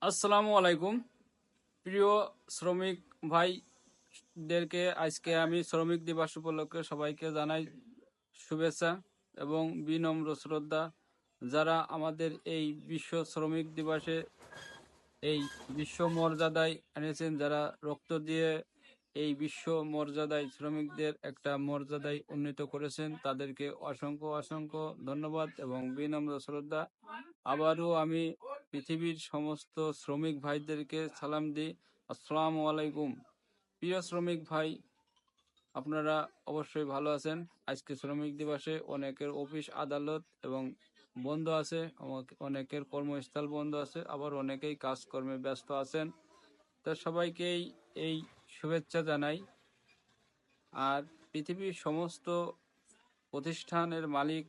আসসালামু আলাইকুম। প্রিয় শ্রমিক ভাইদেরকে আজকে আমি শ্রমিক দিবস উপলক্ষে সবাইকে জানাই শুভেচ্ছা এবং বিনম্র শ্রদ্ধা। যারা আমাদের এই বিশ্ব শ্রমিক দিবসে এই বিশ্ব মর্যাদায় এনেছেন, যারা রক্ত দিয়ে এই বিশ্ব মর্যাদায় শ্রমিকদের একটা মর্যাদায় উন্নীত করেছেন, তাদেরকে অসংখ্য অসংখ্য ধন্যবাদ এবং বিনম্র শ্রদ্ধা। আবারও আমি পৃথিবীর সমস্ত শ্রমিক ভাইদেরকে সালাম দিই, আসসালামু আলাইকুম। প্রিয় শ্রমিক ভাই, আপনারা অবশ্যই ভালো আছেন। আজকে শ্রমিক দিবসে অনেকের অফিস আদালত এবং বন্ধ আছে, অনেকের কর্মস্থল বন্ধ আছে, আবার অনেকেই কাজকর্মে ব্যস্ত আছেন। তো সবাইকেই এই শুভেচ্ছা জানাই। আর পৃথিবীর সমস্ত প্রতিষ্ঠানের মালিক,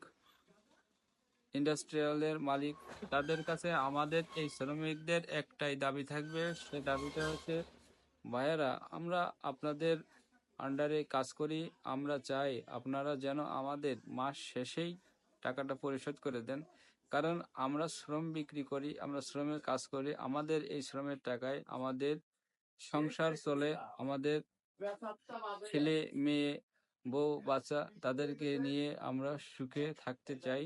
ইন্ডাস্ট্রিয়ালের মালিক, তাদের কাছে আমাদের এই শ্রমিকদের একটাই দাবি থাকবে। সে দাবিটা হচ্ছে, ভাইয়েরা, আমরা আপনাদের আন্ডারে কাজ করি, আমরা চাই আপনারা যেন আমাদের মাস শেষেই টাকাটা পরিশোধ করে দেন। কারণ আমরা শ্রম বিক্রি করি, আমরা শ্রমের কাজ করি, আমাদের এই শ্রমের টাকায় আমাদের সংসার চলে, আমাদের ছেলে মেয়ে বউ বাচ্চা তাদেরকে নিয়ে আমরা সুখে থাকতে চাই।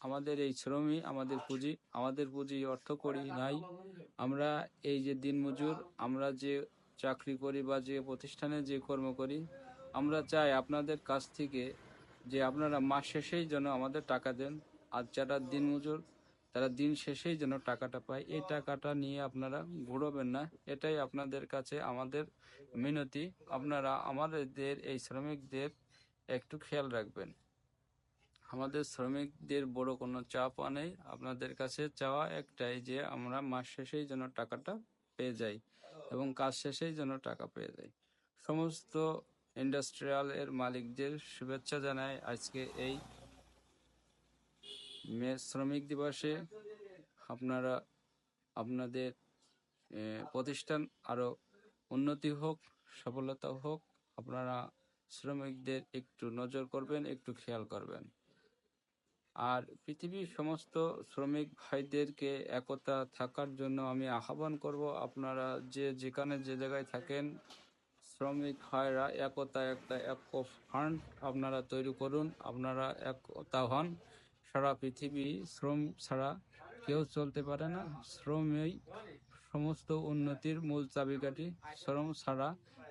আমাদের এই শ্রমই আমাদের পুঁজি, আমাদের পুঁজি অর্থ করি নাই। আমরা এই যে দিনমজুর, আমরা যে চাকরি করি বা যে প্রতিষ্ঠানে যে কর্ম করি, আমরা চাই আপনাদের কাছ থেকে যে আপনারা মাস শেষেই যেন আমাদের টাকা দেন। আর যারা দিনমজুর, তারা দিন শেষেই যেন টাকাটা পায়। এই টাকাটা নিয়ে আপনারা ঘুরবেন না, এটাই আপনাদের কাছে আমাদের মিনতি। আপনারা আমাদের এই শ্রমিকদের একটু খেয়াল রাখবেন। আমাদের শ্রমিকদের বড় কোনো চাপও নেই, আপনাদের কাছে চাওয়া একটাই যে আমরা মাস শেষেই যেন টাকাটা পেয়ে যাই এবং কাজ শেষেই যেন টাকা পেয়ে যাই। সমস্ত ইন্ডাস্ট্রিয়াল এর মালিকদের শুভেচ্ছা জানাই আজকে এই শ্রমিক দিবসে। আপনারা আপনাদের প্রতিষ্ঠান আরো উন্নতি হোক, সফলতা হোক। আপনারা শ্রমিকদের একটু নজর করবেন, একটু খেয়াল করবেন। আর পৃথিবীর সমস্ত শ্রমিক ভাইদেরকে একতা থাকার জন্য আমি আহ্বান করব, আপনারা যে যেখানে যে জায়গায় থাকেন, শ্রমিক ভাইরা একতা একটা ফ্রন্ট আপনারা তৈরি করুন, আপনারা একতা হন। সারা পৃথিবী শ্রম ছাড়া কেউ চলতে পারে না। শ্রমই সমস্ত উন্নতির মূল চাবিকাঠি। শ্রম ছাড়া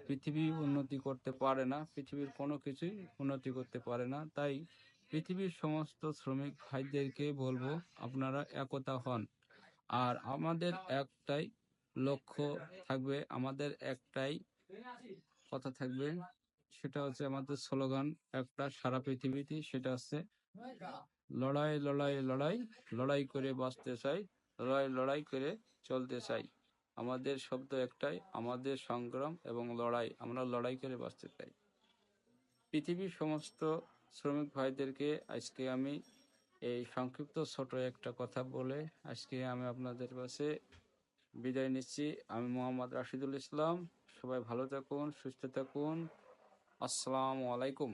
পৃথিবী উন্নতি করতে পারে না, পৃথিবীর কোনো কিছুই উন্নতি করতে পারে না। তাই পৃথিবীর সমস্ত শ্রমিক ভাইদেরকে বলবো, আপনারা একতা হন। আর আমাদের একটাই লক্ষ্য থাকবে, আমাদের একটাই কথা থাকবে, সেটা হচ্ছে আমাদের স্লোগান একটা সারা পৃথিবীতে, সেটা হচ্ছে লড়াই লড়াই লড়াই, লড়াই করে বাঁচতে চাই, লড়াই লড়াই করে চলতে চাই। আমাদের শব্দ একটাই, আমাদের সংগ্রাম এবং লড়াই, আমরা লড়াই করে বাঁচতে চাই। পৃথিবীর সমস্ত শ্রমিক ভাইদেরকে আজকে আমি এই সংক্ষিপ্ত ছোট একটা কথা বলে আজকে আমি আপনাদের কাছে বিদায় নিচ্ছি। আমি মোহাম্মদ রাশিদুল ইসলাম। সবাই ভালো থাকুন, সুস্থ থাকুন। আসসালামু আলাইকুম।